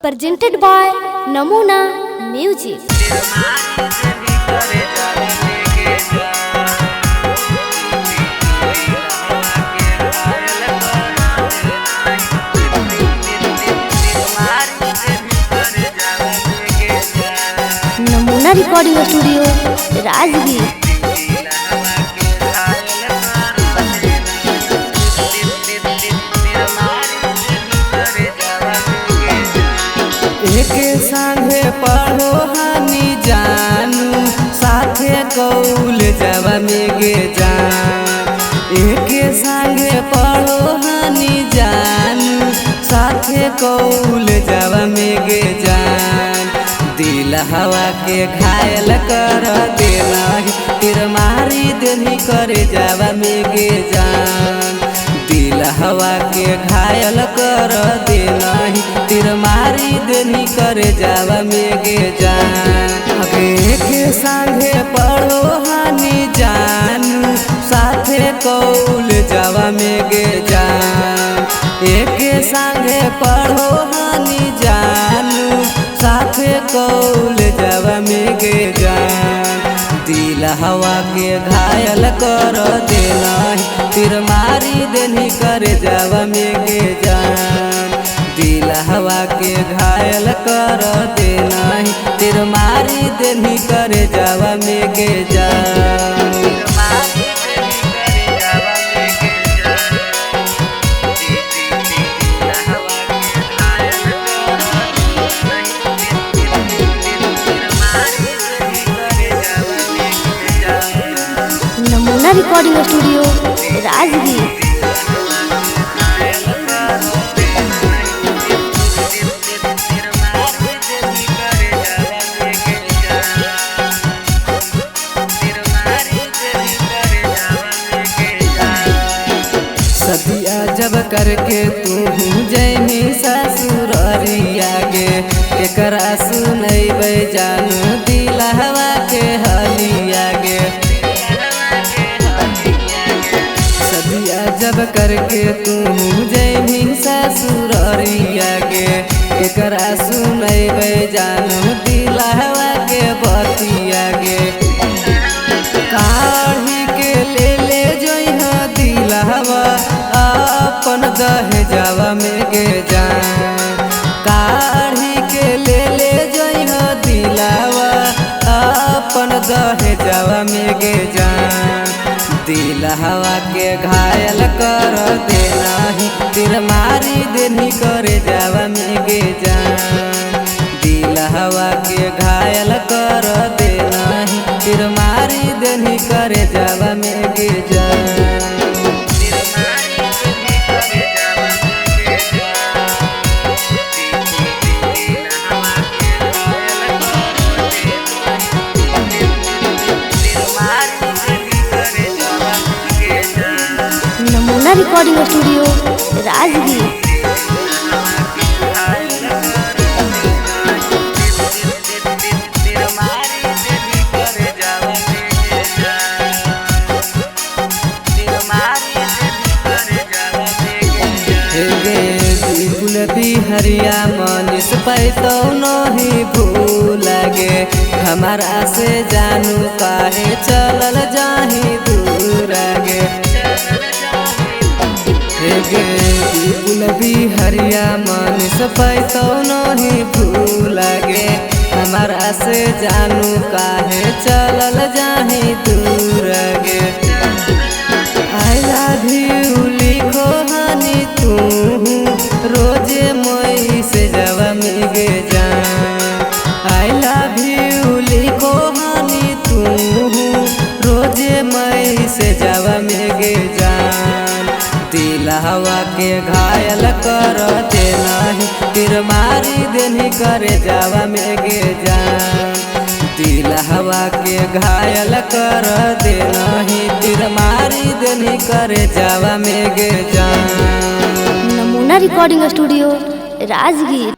presented by Namuna Music. Namuna Recording Studio, Rajgir. एके संगे पढ़ो हनी जानू साथे कौल जावा मेगे जान। एके संगे पढ़ो हनी जानू साथे कौल जावा मेगे जान। दिल हवा के घायल कर देना तिर मारी देनी करे जावा मेगे जान। दिल हवा के घायल कर देना तिर मारी देनी करे जावा मेगे जान। अगे के संगे पढ़ो हनी जानू साथे कौल जावा मेगे जान। एके संगे पढ़ो हनी जानू साथे कौल जावा मेगे जान। दिल हवा के घायल कर देना तिर मारी देनी करे जावा मेगे जान। दिल हवा के घायल कर देना तिर मारी देनी करे जावा मेगे जान। Namuna Recording Studio, Rajgir. सदिया जब करके तू जैनी ससुररिया गे एकरा सुनैबै जानू दिल हवा के हलिया गे। सदिया जब करके तू जैनी ससुररिया गे एकरा सुनैबै जानू दिल हवा के बतिया गे। काढ़ी के ले जोइह दिल हवा अपन दहे जावा मेगे जान। काढ़ी के ले जोइह दिलावा अपन दहे जावा मेगे जान। दिल हवा के घायल कर देना तिर मारी देनी करे जावा मेगे जान। दिल हवा के घायल कर देना तिर मारी देनी करे जावा मेगे जान। Namuna Recording Studio, Rajgir. हरिया मनीष पैतो नहीं भूलगे हमारा से जानू काहे चलल जाही दूर गे। भी हरिया मनीष पैतो नहीं भूलगे हमारा से जानू काहे चलल जाही दूर गे। आई लव यू लिखो हनी तू रोजे मोई से जावा मेगे जान। आई लव यू लिखो हनी तू रोजे मई से जावा मेगे जान। दिल हवा के घायल कर देना तिर मारी देनी करे जावा मेगे जान। दिल हवा के घायल कर देना तिर मारी देनी करे जावा मेगे जान। Namuna Recording Studio, Rajgir.